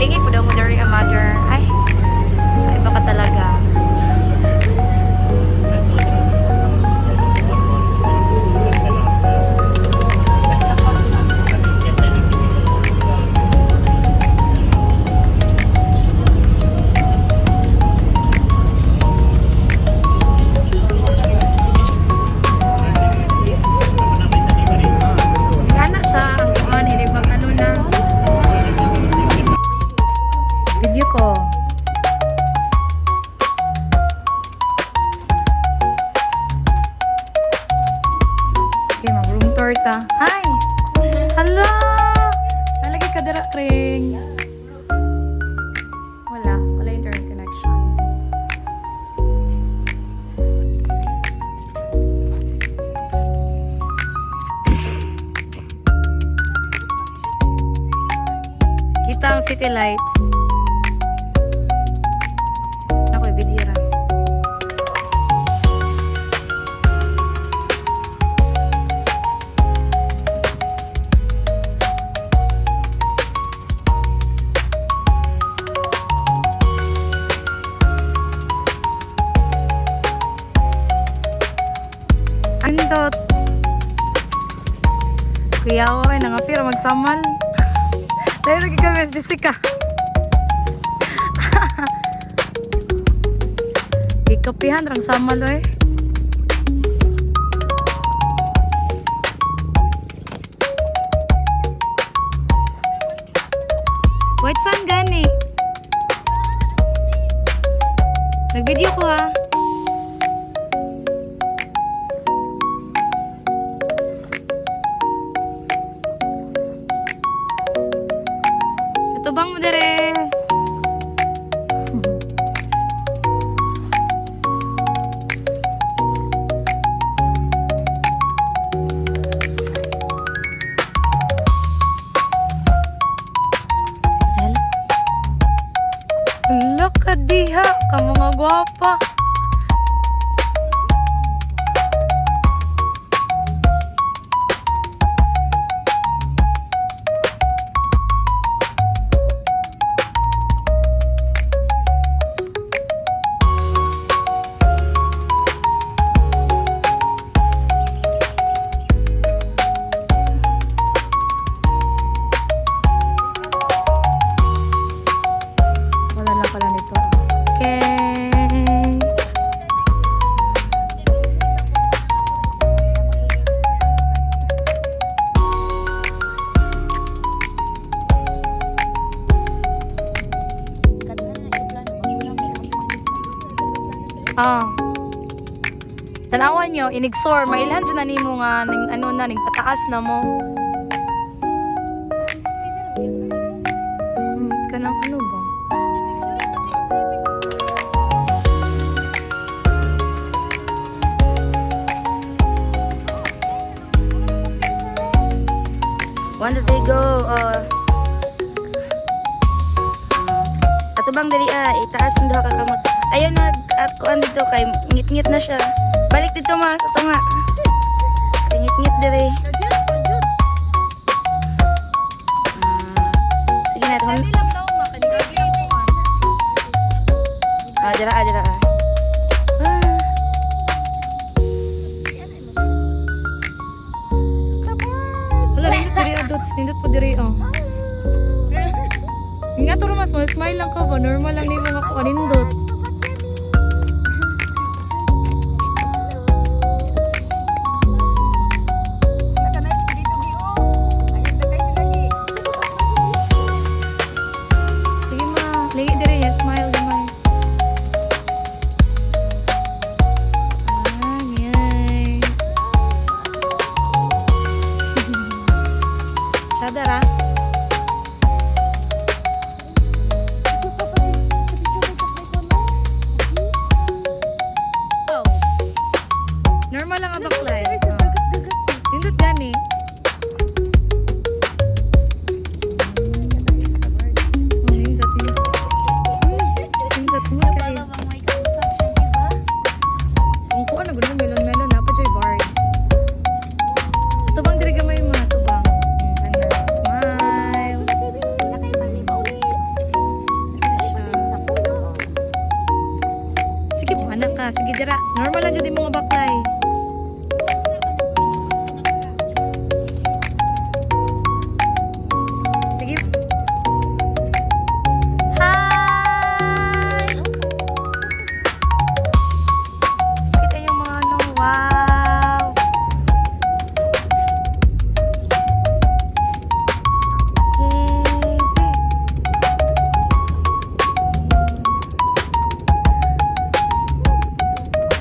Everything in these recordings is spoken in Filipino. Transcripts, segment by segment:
Lingi po daw mo dari a mother. Ay, iba ka talaga. Gana siya ang kuhan, hindi bang ano na. Video ko. Okay, mag-room tour ta. Hi! Hello! Nalagay ka dira, Kring. Wala internet connection. Kita ang city lights. Ako, ibidira. Andot. Kuya ako kayo nangapira magsamal. Dahil lagi kami Miss Jessica. Ikapihan rang samal eh. Wait, saan gani? Nag-video ko ha. Ito bang mo dire? Hala ka diha, ka mga gwapa. Wala lang pala nito. Okay. Tanawan nyo, inigsor, mailhan dyan na nimo nga, ning, ano na, ning pataas na mo. Kanang ano ba? One, two, three, go. Ato bang dali itaas ng duha ka kamot. Ayaw na at kuan dito kay ngit-ngit na siya. Balik dito mas ato nga. Kay ngit-ngit diri. Sige na Dali lang daw, makanigagli ako. dira. Wala, nindot diri adots, nindot po diri oh. Nga to mas smile lang ka ba? Normal lang ni mga kanindot. Sige ma, lagi diri ya, smile gamay. Nice. Sadara. ma. Sige dira. Normal lang jud mga baklay. Sige. Hi! Kita yung mga ano. Wow! Yay!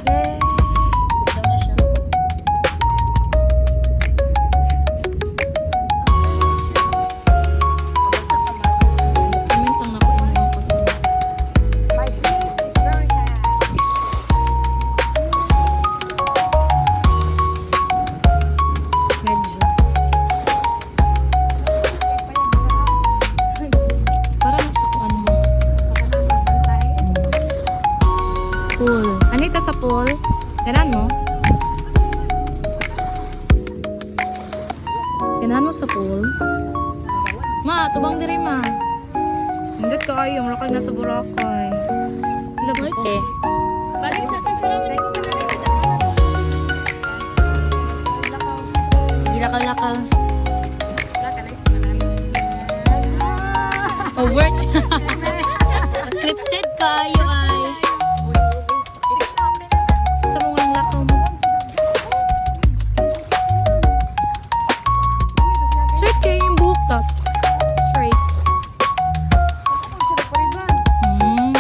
Yay! Comment lang ako inyong pag- My face is very hard. Medyo. Parang sa kuan mo. Pool. Anita sa pool? Ganan mo? Ganan mo sa pool? Ma, tubang diri ma. Hindot ka ayo, marakag na sa Boracay. Labot eh. Sige, lakaw-lakaw. Over. Scripted kayo ay. Sa mga lakaw mo. Straight kayo yung buhok top. Straight. Hmm.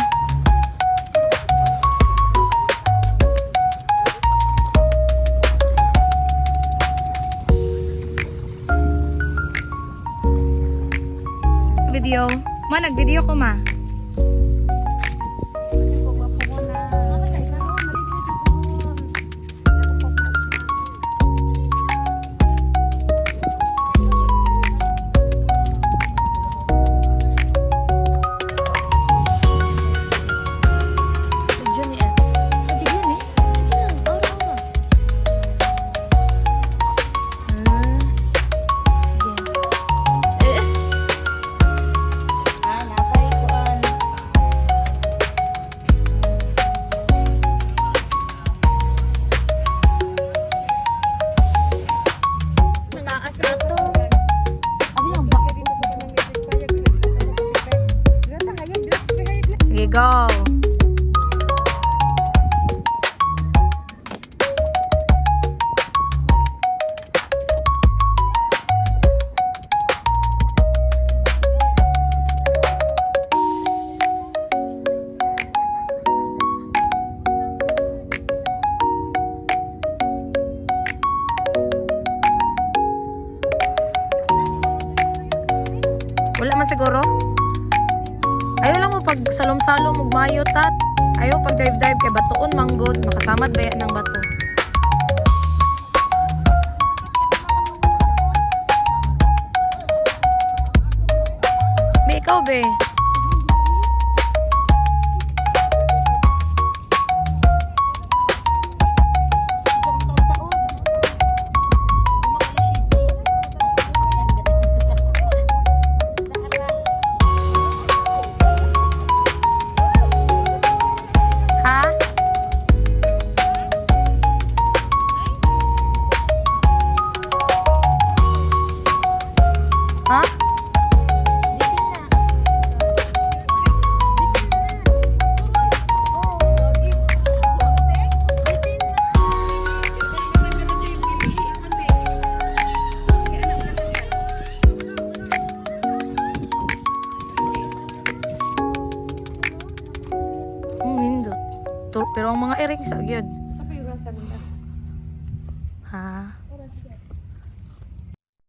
Video. Ma, nag-video ko ma. Video ni eh. Video ni? Sige lang, aura-aura. Sige. Napay kuan. Nanaas ato. Abi lang ba? Sige, go. Wala man siguro. Ayaw lang mo pag salom-salom magmayo tat. Ayaw pag dive-dive kay batuon manggod, makasamad baya ng bato. Be, ikaw be. Ha? Ha? Nindot. Pero ang mga earrings, agyod.